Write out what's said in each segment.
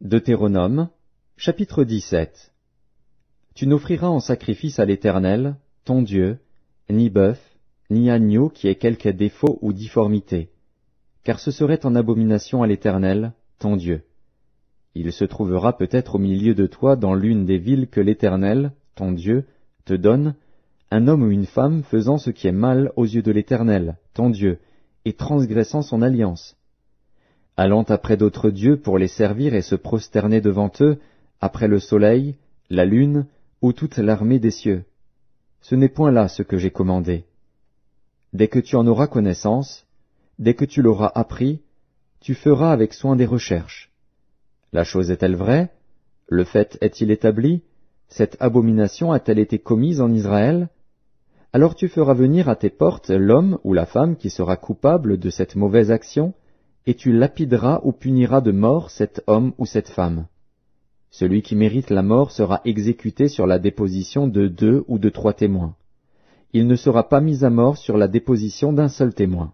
Deutéronome, chapitre 17. Tu n'offriras en sacrifice à l'Éternel, ton Dieu, ni bœuf, ni agneau qui ait quelque défaut ou difformité, car ce serait en abomination à l'Éternel, ton Dieu. Il se trouvera peut-être au milieu de toi dans l'une des villes que l'Éternel, ton Dieu, te donne, un homme ou une femme faisant ce qui est mal aux yeux de l'Éternel, ton Dieu, et transgressant son alliance, allant après d'autres dieux pour les servir et se prosterner devant eux, après le soleil, la lune, ou toute l'armée des cieux. Ce n'est point là ce que j'ai commandé. Dès que tu en auras connaissance, dès que tu l'auras appris, tu feras avec soin des recherches. La chose est-elle vraie? Le fait est-il établi? Cette abomination a-t-elle été commise en Israël? Alors tu feras venir à tes portes l'homme ou la femme qui sera coupable de cette mauvaise action, et tu lapideras ou puniras de mort cet homme ou cette femme. Celui qui mérite la mort sera exécuté sur la déposition de 2 ou de 3 témoins. Il ne sera pas mis à mort sur la déposition d'un seul témoin.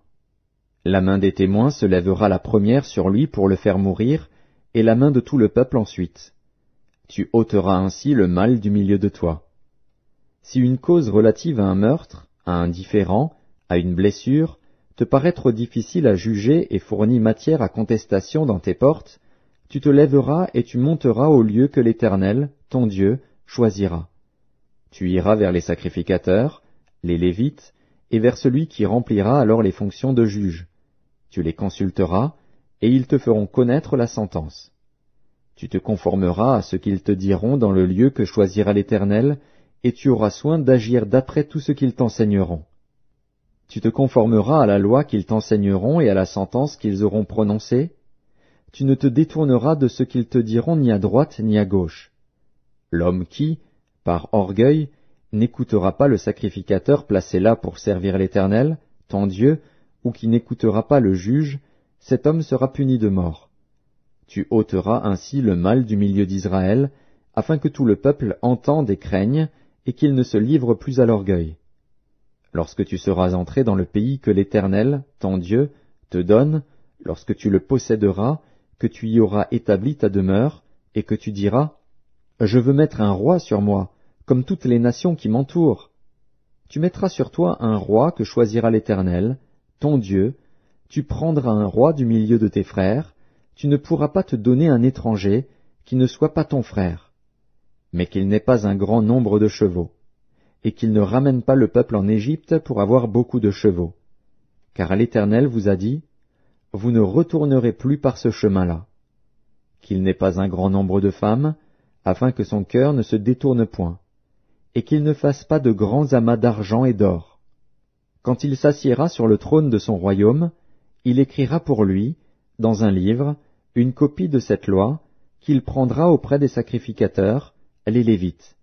La main des témoins se lèvera la première sur lui pour le faire mourir, et la main de tout le peuple ensuite. Tu ôteras ainsi le mal du milieu de toi. Si une cause relative à un meurtre, à un différend, à une blessure, te paraît trop difficile à juger et fournit matière à contestation dans tes portes, tu te lèveras et tu monteras au lieu que l'Éternel, ton Dieu, choisira. Tu iras vers les sacrificateurs, les Lévites, et vers celui qui remplira alors les fonctions de juge. Tu les consulteras, et ils te feront connaître la sentence. Tu te conformeras à ce qu'ils te diront dans le lieu que choisira l'Éternel, et tu auras soin d'agir d'après tout ce qu'ils t'enseigneront. Tu te conformeras à la loi qu'ils t'enseigneront et à la sentence qu'ils auront prononcée. Tu ne te détourneras de ce qu'ils te diront ni à droite ni à gauche. L'homme qui, par orgueil, n'écoutera pas le sacrificateur placé là pour servir l'Éternel, ton Dieu, ou qui n'écoutera pas le juge, cet homme sera puni de mort. Tu ôteras ainsi le mal du milieu d'Israël, afin que tout le peuple entende et craigne, et qu'il ne se livre plus à l'orgueil. Lorsque tu seras entré dans le pays que l'Éternel, ton Dieu, te donne, lorsque tu le posséderas, que tu y auras établi ta demeure, et que tu diras, « Je veux mettre un roi sur moi, comme toutes les nations qui m'entourent. » Tu mettras sur toi un roi que choisira l'Éternel, ton Dieu, tu prendras un roi du milieu de tes frères, tu ne pourras pas te donner un étranger qui ne soit pas ton frère, mais qu'il n'ait pas un grand nombre de chevaux, et qu'il ne ramène pas le peuple en Égypte pour avoir beaucoup de chevaux. Car l'Éternel vous a dit, vous ne retournerez plus par ce chemin-là. Qu'il n'ait pas un grand nombre de femmes, afin que son cœur ne se détourne point, et qu'il ne fasse pas de grands amas d'argent et d'or. Quand il s'assiera sur le trône de son royaume, il écrira pour lui, dans un livre, une copie de cette loi, qu'il prendra auprès des sacrificateurs, les Lévites.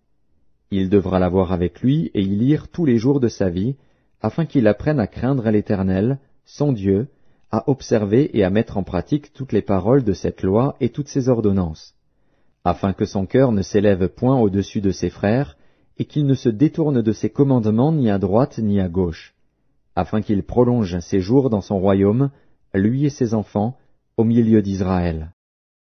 Il devra l'avoir avec lui et y lire tous les jours de sa vie, afin qu'il apprenne à craindre l'Éternel, son Dieu, à observer et à mettre en pratique toutes les paroles de cette loi et toutes ses ordonnances, afin que son cœur ne s'élève point au-dessus de ses frères, et qu'il ne se détourne de ses commandements ni à droite ni à gauche, afin qu'il prolonge ses jours dans son royaume, lui et ses enfants, au milieu d'Israël.